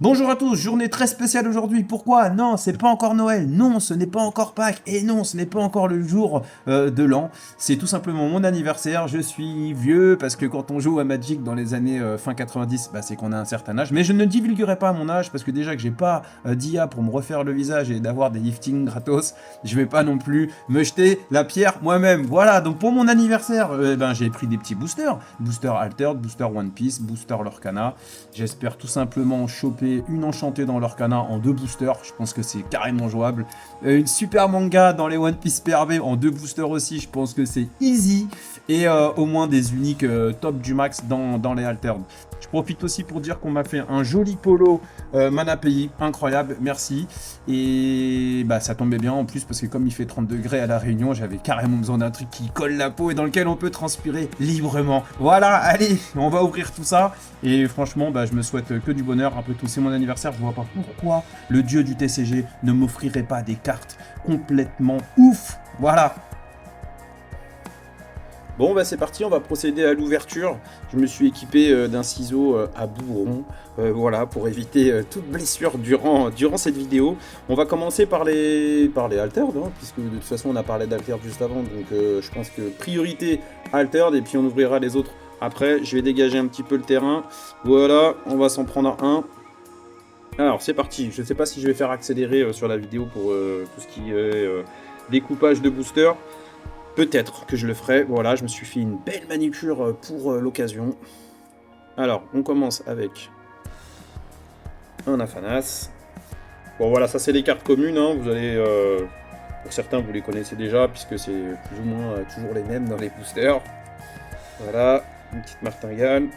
Bonjour à tous, journée très spéciale aujourd'hui. Pourquoi? Non, c'est pas encore Noël. Non, ce n'est pas encore Pâques. Et non, ce n'est pas encore le jour de l'an. C'est tout simplement mon anniversaire. Je suis vieux parce que quand on joue à Magic dans les années fin 90, bah, c'est qu'on a un certain âge. Mais je ne divulguerai pas mon âge parce que déjà que j'ai pas d'IA pour me refaire le visage et d'avoir des liftings gratos, je vais pas non plus me jeter la pierre moi-même. Voilà, donc pour mon anniversaire, j'ai pris des petits boosters. Booster Altered, Booster One Piece, Booster Lorcana. J'espère tout simplement choper une enchantée dans l'Orcana en 2 boosters. Je pense que c'est carrément jouable. Une super manga dans les One Piece PRV en 2 boosters aussi. Je pense que c'est easy. Et au moins des uniques top du max dans les alternes. Je profite aussi pour dire qu'on m'a fait un joli polo Mana Pays, incroyable, merci. Et bah ça tombait bien en plus parce que comme il fait 30 degrés à la Réunion, j'avais carrément besoin d'un truc qui colle la peau et dans lequel on peut transpirer librement. Voilà, allez, on va ouvrir tout ça. Et franchement, bah, je me souhaite que du bonheur. Après tout, c'est mon anniversaire, je vois pas pourquoi le dieu du TCG ne m'offrirait pas des cartes complètement ouf. Voilà. Bon bah c'est parti, on va procéder à l'ouverture. Je me suis équipé d'un ciseau à bout rond, voilà, pour éviter toute blessure durant cette vidéo. On va commencer par les halters, hein, puisque de toute façon on a parlé d'halters juste avant, donc je pense que priorité halters, et puis on ouvrira les autres après. Je vais dégager un petit peu le terrain, voilà, on va s'en prendre un. Alors c'est parti, je ne sais pas si je vais faire accélérer sur la vidéo pour tout ce qui est découpage de booster. Peut-être que je le ferai. Voilà, je me suis fait une belle manicure pour l'occasion. Alors, on commence avec un Afanas. Bon, voilà, ça c'est les cartes communes. Hein. Vous allez, pour certains, vous les connaissez déjà, puisque c'est plus ou moins toujours les mêmes dans les boosters. Voilà, une petite martingale.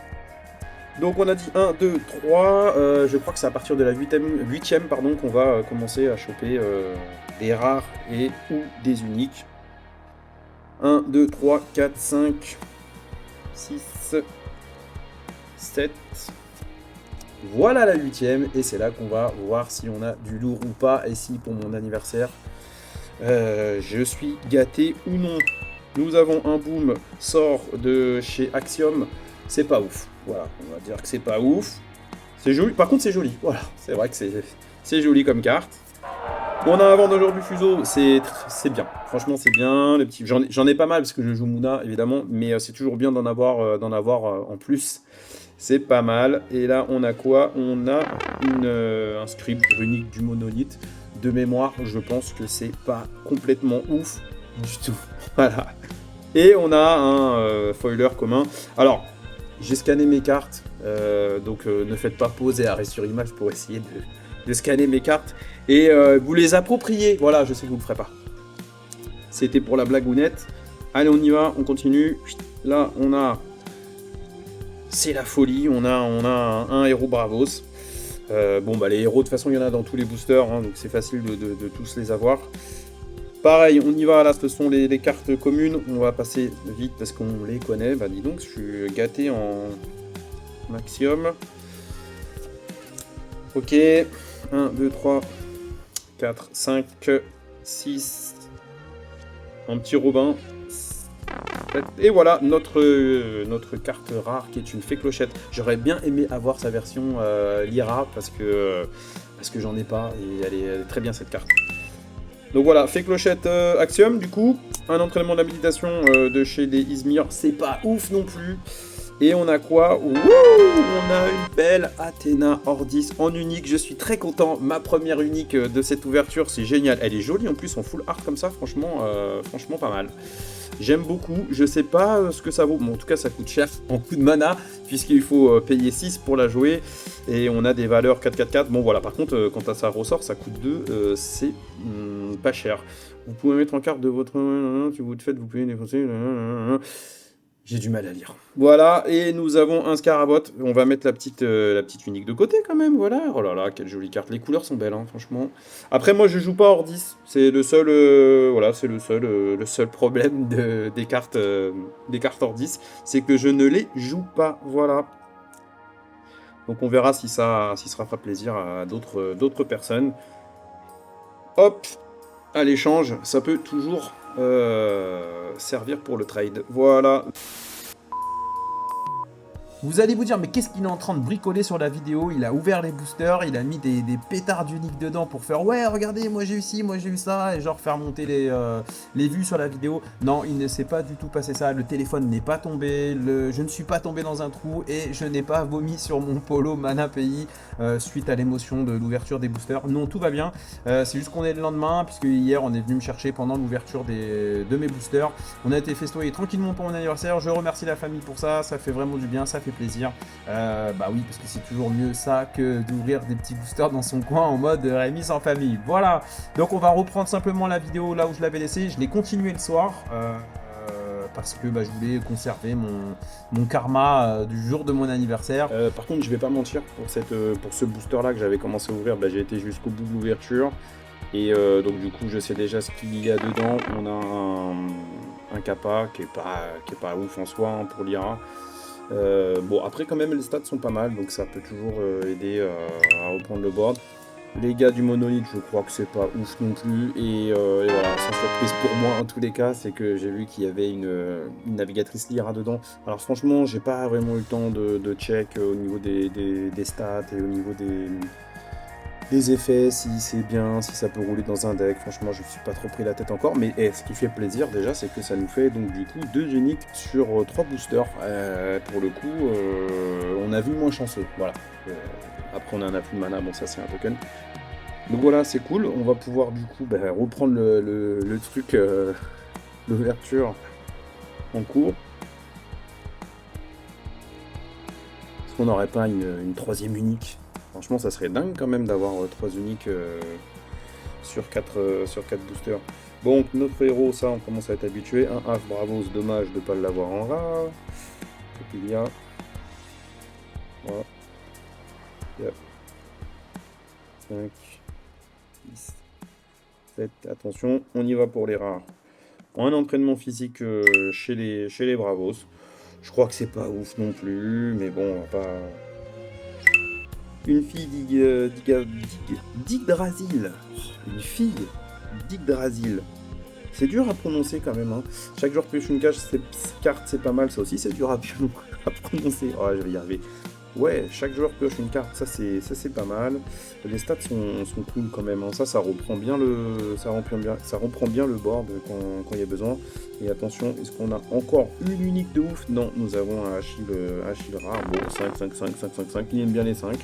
Donc on a dit 1, 2, 3. Je crois que c'est à partir de la 8ème pardon, qu'on va commencer à choper des rares et ou des uniques. 1, 2, 3, 4, 5, 6, 7. Voilà la 8ème, et c'est là qu'on va voir si on a du lourd ou pas, et si pour mon anniversaire, je suis gâté ou non. Nous avons un boom sort de chez Axiom, c'est pas ouf. Voilà, on va dire que c'est pas ouf. C'est joli, par contre c'est joli, voilà, c'est vrai que c'est joli comme carte. On a un vendeur du fuseau, c'est bien. Franchement, c'est bien. Les petits, j'en ai pas mal parce que je joue Mouna évidemment, mais c'est toujours bien d'en avoir, en plus. C'est pas mal. Et là, on a quoi? On a un script runique du monolithe. De mémoire, je pense que c'est pas complètement ouf du tout. Voilà. Et on a un foiler commun. Alors, j'ai scanné mes cartes, donc ne faites pas pause et arrêt sur image pour essayer de scanner mes cartes et vous les approprier. Voilà, je sais que vous ne le ferez pas. C'était pour la blagounette. Allez, on y va, on continue. Là, on a... C'est la folie, on a un héros Bravos. Bon, bah les héros, de toute façon, il y en a dans tous les boosters, hein, donc c'est facile de tous les avoir. Pareil, on y va, là, ce sont les cartes communes. On va passer vite parce qu'on les connaît. Bah dis donc, je suis gâté en maximum. Ok, 1, 2, 3, 4, 5, 6. Un petit Robin. Et voilà notre carte rare qui est une fée clochette. J'aurais bien aimé avoir sa version Lyra parce que j'en ai pas et elle est très bien cette carte. Donc voilà, fée clochette Axiom du coup. Un entraînement d'habilitation de chez les Izmir, c'est pas ouf non plus. Et on a quoi? Wouh, on a une belle Athéna Ordis en unique. Je suis très content. Ma première unique de cette ouverture, c'est génial. Elle est jolie en plus en full art comme ça. Franchement, franchement pas mal. J'aime beaucoup. Je sais pas ce que ça vaut. Bon, en tout cas, ça coûte cher en coup de mana puisqu'il faut payer 6 pour la jouer. Et on a des valeurs 4-4-4. Bon, voilà. Par contre, quand ça ressort, ça coûte 2. C'est pas cher. Vous pouvez mettre en carte de votre... Si vous le faites, vous pouvez défoncer... J'ai du mal à lire. Voilà, et nous avons un Scarabot. On va mettre la petite unique de côté quand même, voilà. Oh là là, quelle jolie carte. Les couleurs sont belles, hein, franchement. Après, moi, je joue pas Ordis. C'est le seul, voilà, c'est le seul problème des cartes Ordis, c'est que je ne les joue pas, voilà. Donc on verra si ça fera plaisir à d'autres personnes. Hop, à l'échange, ça peut toujours servir pour le trade. Voilà. Vous allez vous dire, mais qu'est-ce qu'il est en train de bricoler sur la vidéo? Il a ouvert les boosters, il a mis des pétards d'unique dedans pour faire ouais, regardez, moi j'ai eu ci, moi j'ai eu ça, et genre faire monter les vues sur la vidéo. Non, il ne s'est pas du tout passé ça. Le téléphone n'est pas tombé, je ne suis pas tombé dans un trou et je n'ai pas vomi sur mon polo Mana Pays suite à l'émotion de l'ouverture des boosters. Non, tout va bien. C'est juste qu'on est le lendemain, puisque hier on est venu me chercher pendant l'ouverture de mes boosters. On a été festoyer tranquillement pour mon anniversaire. Je remercie la famille pour ça, ça fait vraiment du bien, ça fait plaisir. Bah oui, parce que c'est toujours mieux ça que d'ouvrir des petits boosters dans son coin en mode remise en famille. Voilà, donc on va reprendre simplement la vidéo là où je l'avais laissée. Je l'ai continué le soir. Parce que bah, je voulais conserver mon karma du jour de mon anniversaire. Par contre, je vais pas mentir, pour ce booster là que j'avais commencé à ouvrir, bah, j'ai été jusqu'au bout de l'ouverture. Et donc du coup, je sais déjà ce qu'il y a dedans. On a un kappa qui est pas ouf en soi hein, pour l'IRA. Bon, après quand même les stats sont pas mal, donc ça peut toujours aider à reprendre le board. Les gars du monolithe, je crois que c'est pas ouf non plus. Et voilà, sans surprise pour moi en tous les cas, c'est que j'ai vu qu'il y avait une navigatrice Lyra dedans. Alors franchement, j'ai pas vraiment eu le temps de check au niveau des stats et au niveau des effets, si c'est bien, si ça peut rouler dans un deck. Franchement, je me suis pas trop pris la tête encore. Mais ce qui fait plaisir déjà, c'est que ça nous fait donc du coup 2 uniques sur 3 boosters. Pour le coup, on a vu moins chanceux. Voilà. Après, on a un afflux de mana, bon, ça c'est un token. Donc voilà, c'est cool. On va pouvoir du coup reprendre le truc, l'ouverture en cours. Est-ce qu'on n'aurait pas une troisième unique? Franchement, ça serait dingue quand même d'avoir 3 uniques sur 4 boosters. Bon, notre héros, ça, on commence à être habitué. Un Half Bravos, dommage de ne pas l'avoir en rare. Copilia. Voilà. Yep. 5, 6, 7. Attention, on y va pour les rares. Un entraînement physique chez les Bravos. Je crois que c'est pas ouf non plus, mais bon, on va pas... Une fille d'Yggdrasil. Une fille d'Yggdrasil. C'est dur à prononcer quand même. Hein. Chaque joueur pioche une carte, c'est pas mal. Ça aussi, c'est dur à prononcer. Oh, je vais y arriver. Ouais, chaque joueur pioche une carte, ça c'est pas mal. Les stats sont cool quand même. Hein. Ça reprend bien le board quand il y a besoin. Et attention, est-ce qu'on a encore une unique de ouf? Non, nous avons un Achille rare. Bon, 5, il aime bien les 5.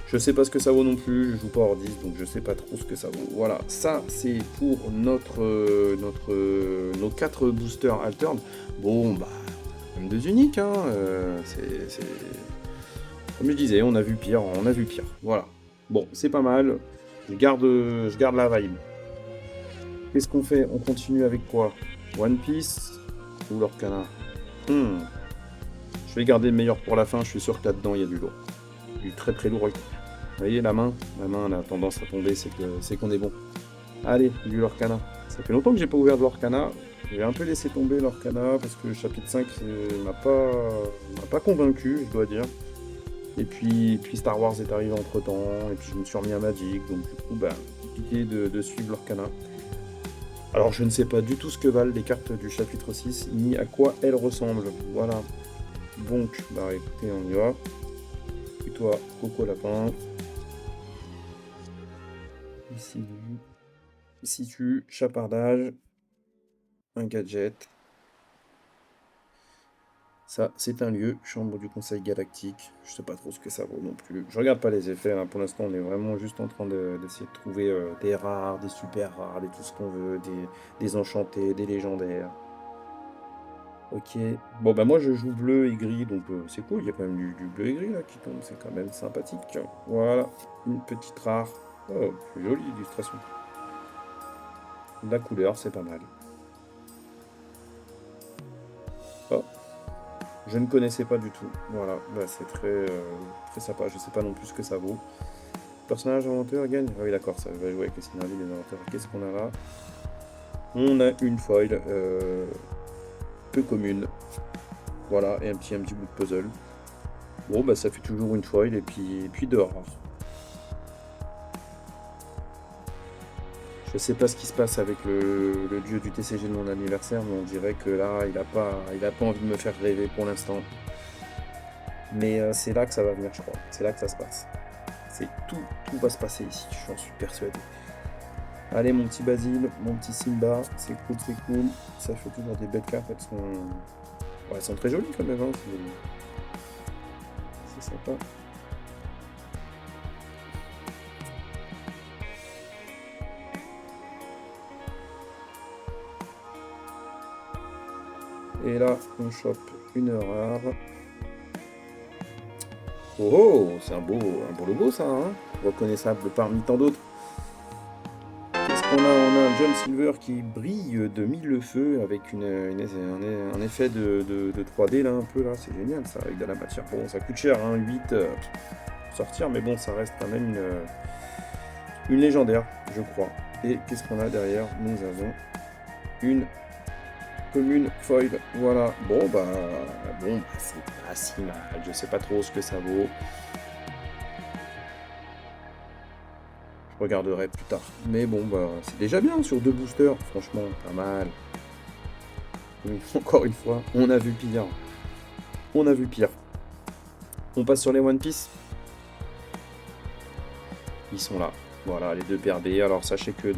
Je sais pas ce que ça vaut non plus, je joue pas hors 10, donc je sais pas trop ce que ça vaut. Voilà, ça c'est pour nos 4 boosters alterned. Bon, bah, même 2 uniques, hein. C'est... Comme je disais, on a vu pire. Voilà. Bon, c'est pas mal. Je garde la vibe. Qu'est-ce qu'on fait? On continue avec quoi? One Piece ou l'Orcana? Je vais garder le meilleur pour la fin. Je suis sûr que là-dedans, il y a du lourd. Du très très lourd. Vous voyez, la main, elle a tendance à tomber. C'est qu'on est bon. Allez, du l'Orcana. Ça fait longtemps que j'ai pas ouvert de l'Orcana. J'ai un peu laissé tomber l'Orcana parce que le chapitre 5 m'a pas convaincu, je dois dire. Et puis Star Wars est arrivé entre temps, et puis je me suis remis à Magic, donc du coup, compliqué de suivre l'Orcana. Alors je ne sais pas du tout ce que valent les cartes du chapitre 6, ni à quoi elles ressemblent. Voilà. Donc, écoutez, on y va. Et toi, Coco Lapin. Ici tu chapardage, un gadget. Ça, c'est un lieu, chambre du Conseil Galactique. Je sais pas trop ce que ça vaut non plus. Je regarde pas les effets, hein. Pour l'instant, on est vraiment juste en train d'essayer de trouver des rares, des super rares, tout ce qu'on veut, des enchantés, des légendaires. Ok. Bon, moi, je joue bleu et gris, donc c'est cool. Il y a quand même du bleu et gris là qui tombe. C'est quand même sympathique. Voilà, une petite rare. Oh, jolie illustration. La couleur, c'est pas mal. Oh. Je ne connaissais pas du tout. Voilà, c'est très sympa. Je sais pas non plus ce que ça vaut. Personnage inventeur gagne. Ah oui, d'accord, ça va jouer avec les synergies des inventeurs. Qu'est-ce qu'on a là? On a une foil peu commune. Voilà, et un petit bout de puzzle. Bon, ça fait toujours une foil et puis deux rares. Je sais pas ce qui se passe avec le dieu du TCG de mon anniversaire, mais on dirait que là, il a pas envie de me faire rêver pour l'instant. Mais c'est là que ça va venir, je crois. C'est là que ça se passe. Tout va se passer ici, j'en suis persuadé. Allez, mon petit Basile, mon petit Simba, c'est cool, c'est cool. Ça fait toujours des belles cartes, elles sont très jolies quand même, hein. C'est sympa. Et là, on chope une rare. Oh, oh, c'est un beau logo ça, hein, reconnaissable parmi tant d'autres. Qu'est-ce qu'on a? On a un John Silver qui brille de mille le feu avec un effet de 3D là un peu là, c'est génial ça, avec de la matière. Bon, ça coûte cher, hein, 8 pour sortir, mais bon, ça reste quand même une légendaire, je crois. Et qu'est-ce qu'on a derrière? Nous avons une commune foil, voilà. Bon bah c'est pas si mal, je sais pas trop ce que ça vaut. Je regarderai plus tard. Mais bon bah c'est déjà bien sur 2 boosters, franchement, pas mal. Encore une fois, on a vu pire. On a vu pire. On passe sur les One Piece. Ils sont là. Voilà, les 2 PRB. Alors sachez que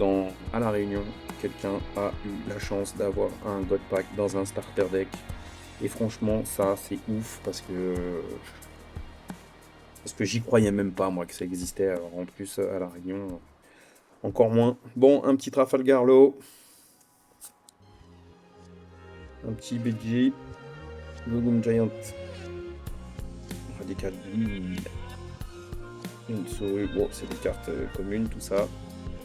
à la Réunion, quelqu'un a eu la chance d'avoir un God Pack dans un starter deck. Et franchement, ça c'est ouf parce que j'y croyais même pas moi que ça existait. Alors en plus à la Réunion, encore moins. Bon, un petit Trafalgar Law. Un petit BG. Logum Giant. Radical Blue. Une souris, bon, c'est des cartes communes, tout ça.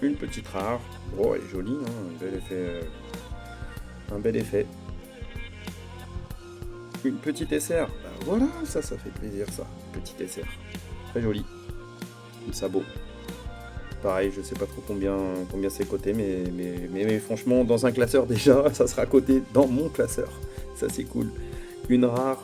Une petite rare. Oh, elle est jolie, hein, un bel effet. Une petite SR. Bah, voilà, ça fait plaisir, ça. Petite SR. Très joli. Un sabot. Pareil, je sais pas trop combien c'est coté, mais franchement, dans un classeur déjà, ça sera coté dans mon classeur. Ça, c'est cool. Une rare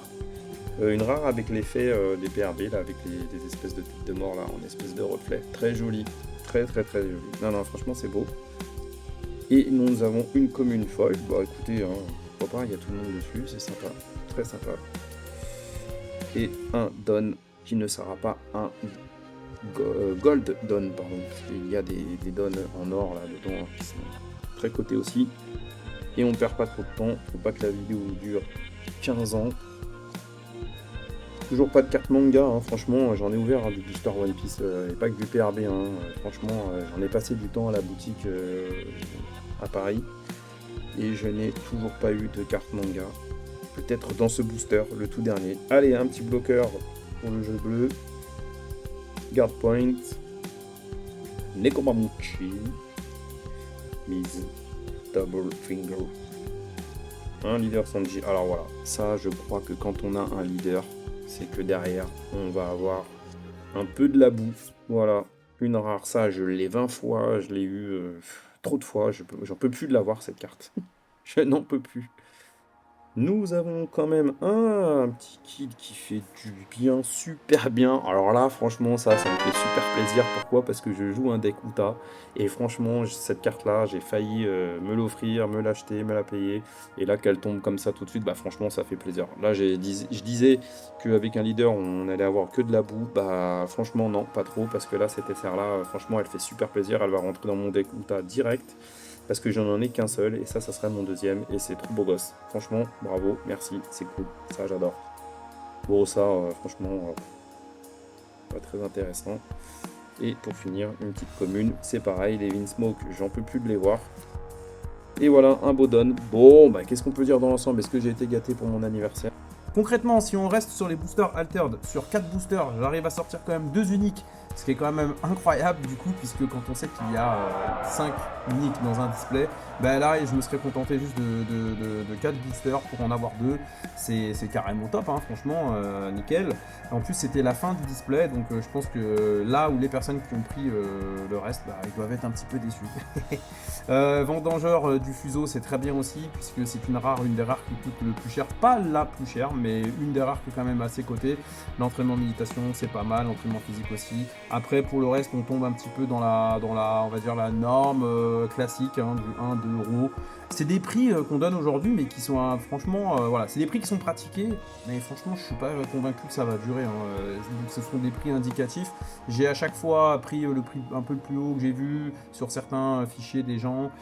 avec l'effet des PRB, là, avec des espèces de têtes de mort, là, en espèce de reflet. Très joli. Très, très, très joli. Non, franchement, c'est beau. Et nous avons une commune foil. Bon, écoutez, hein, pourquoi pas, il y a tout le monde dessus, c'est sympa. Très sympa. Et un Don qui ne sera pas un Gold Don, pardon. Parce qu'il y a des Dons en or, là, dedans, qui sont très cotés aussi. Et on perd pas trop de temps. Faut pas que la vidéo dure 15 ans. Toujours pas de carte manga, hein. Franchement, j'en ai ouvert du booster One Piece, et pas que du PRB, hein. Franchement, j'en ai passé du temps à la boutique à Paris, et je n'ai toujours pas eu de carte manga. Peut-être dans ce booster, le tout dernier. Allez, un petit bloqueur pour le jeu bleu. Guard Point. Nekomamuchi. Mise. Double Finger. Un leader Sanji. Alors voilà, ça je crois que quand on a un leader, c'est que derrière, on va avoir un peu de la boue. Voilà, une rare, ça, je l'ai 20 fois, je l'ai eu trop de fois, j'en peux plus de l'avoir, cette carte. Je n'en peux plus. Nous avons quand même un petit kid qui fait du bien, super bien. Alors là, franchement, ça me fait super plaisir. Pourquoi? Parce que je joue un deck Uta. Et franchement, cette carte-là, j'ai failli me l'offrir, me l'acheter, me la payer. Et là, qu'elle tombe comme ça tout de suite, bah franchement, ça fait plaisir. Là, je disais qu'avec un leader, on allait avoir que de la boue. Bah franchement, non, pas trop. Parce que là, cette SR-là, franchement, elle fait super plaisir. Elle va rentrer dans mon deck Uta direct. Parce que j'en ai qu'un seul, et ça serait mon deuxième, et c'est trop beau gosse. Franchement, bravo, merci, c'est cool, ça j'adore. Bon, ça, franchement, pas très intéressant. Et pour finir, une petite commune, c'est pareil, les Vinsmoke, j'en peux plus de les voir. Et voilà, un beau don. Bon, bah qu'est-ce qu'on peut dire dans l'ensemble? Est-ce que j'ai été gâté pour mon anniversaire? Concrètement, si on reste sur les boosters altered, sur 4 boosters, j'arrive à sortir quand même 2 uniques, ce qui est quand même incroyable du coup, puisque quand on sait qu'il y a 5 uniques dans un display, bah là je me serais contenté juste de 4 boosters pour en avoir 2, c'est carrément top, hein, franchement, nickel. En plus c'était la fin du display, donc je pense que là où les personnes qui ont pris le reste, bah, ils doivent être un petit peu déçus. Vendangeur du fuseau, c'est très bien aussi, puisque c'est une des rares qui coûte le plus cher, pas la plus chère, mais une des rares qui est quand même assez cotée. L'entraînement méditation, c'est pas mal, l'entraînement physique aussi. Après, pour le reste, on tombe un petit peu dans on va dire, la norme classique, hein, du 1-2 euros. C'est des prix qu'on donne aujourd'hui, mais qui sont franchement, voilà, c'est des prix qui sont pratiqués, mais franchement, je suis pas convaincu que ça va durer, hein. Donc, ce sont des prix indicatifs. J'ai à chaque fois pris le prix un peu le plus haut que j'ai vu sur certains fichiers des gens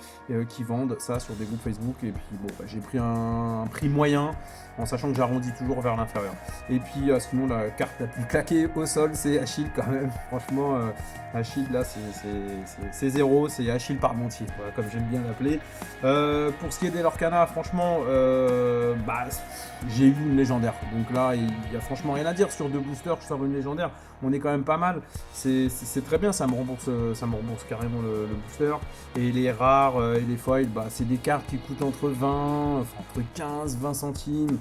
qui vendent ça sur des groupes Facebook, et puis bon, bah, j'ai pris un prix moyen en sachant que j'arrondis toujours vers l'inférieur. Et puis sinon, la carte la plus claquée au sol, c'est Achille quand même. Franchement, Achille là, c'est zéro, c'est Achille Parmentier, voilà, comme j'aime bien l'appeler. Pour ce qui est des Lorcana, franchement, bah, j'ai eu une légendaire. Donc là, il y a franchement rien à dire. Sur 2 boosters, je sors une légendaire. On est quand même pas mal. C'est très bien, ça me rembourse carrément le booster. Et les rares et les foils, bah, c'est des cartes qui coûtent entre 20, enfin, entre 15, 20 centimes,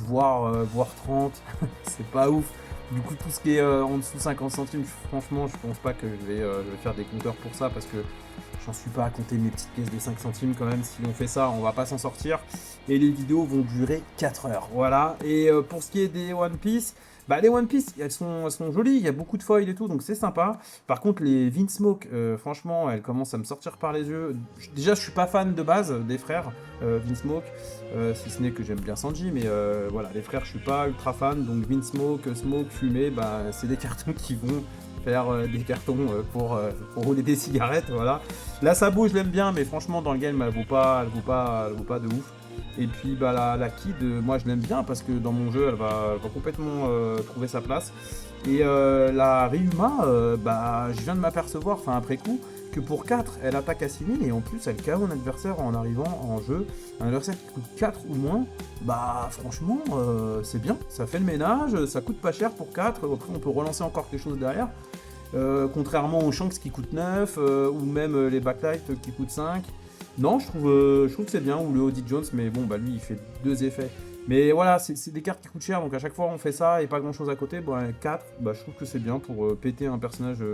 voire 30. C'est pas ouf. Du coup, tout ce qui est en dessous de 50 centimes, franchement, je pense pas que je vais faire des compteurs pour ça parce que j'en suis pas à compter mes petites pièces de 5 centimes quand même. Si on fait ça, on va pas s'en sortir. Et les vidéos vont durer 4 heures. Voilà. Et pour ce qui est des One Piece, bah les One Piece, elles sont jolies. Il y a beaucoup de foils et tout, donc c'est sympa. Par contre, les Vinsmoke, franchement, elles commencent à me sortir par les yeux. Déjà, je suis pas fan de base des frères Vinsmoke. Si ce n'est que j'aime bien Sanji, mais voilà, les frères, je suis pas ultra fan. Donc Vinsmoke, Smoke, Fumée, bah, c'est des cartons qui vont faire des cartons pour rouler des cigarettes, voilà. La Sabo, je l'aime bien, mais franchement, dans le game, elle vaut pas de ouf. Et puis bah, la Kid, moi je l'aime bien parce que dans mon jeu elle va complètement trouver sa place. Et la Ryuma, bah, je viens de m'apercevoir, enfin après coup, que pour 4 elle attaque à 6000 et en plus elle KO un adversaire en arrivant en jeu. Un adversaire qui coûte 4 ou moins, bah franchement c'est bien, ça fait le ménage, ça coûte pas cher pour 4, après on peut relancer encore quelque chose derrière. Contrairement aux Shanks qui coûtent 9, ou même les Backlight qui coûtent 5. Non, je trouve que c'est bien, ou le Audit Jones, mais bon, bah lui, il fait 2 effets. Mais voilà, c'est des cartes qui coûtent cher, donc à chaque fois on fait ça et pas grand chose à côté. Bon, 4, bah, je trouve que c'est bien pour péter un personnage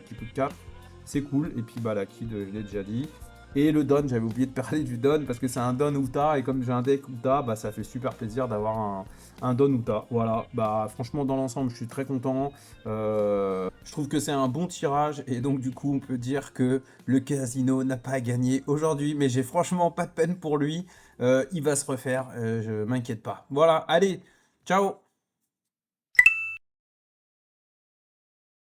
qui coûte 4. C'est cool, et puis bah, la Kid, je l'ai déjà dit. Et le Don, j'avais oublié de parler du Don parce que c'est un Don Uta et comme j'ai un deck Uta, bah ça fait super plaisir d'avoir un Don Uta. Voilà, bah franchement dans l'ensemble je suis très content. Je trouve que c'est un bon tirage et donc du coup on peut dire que le casino n'a pas gagné aujourd'hui, mais j'ai franchement pas de peine pour lui. Il va se refaire, je m'inquiète pas. Voilà, allez, ciao!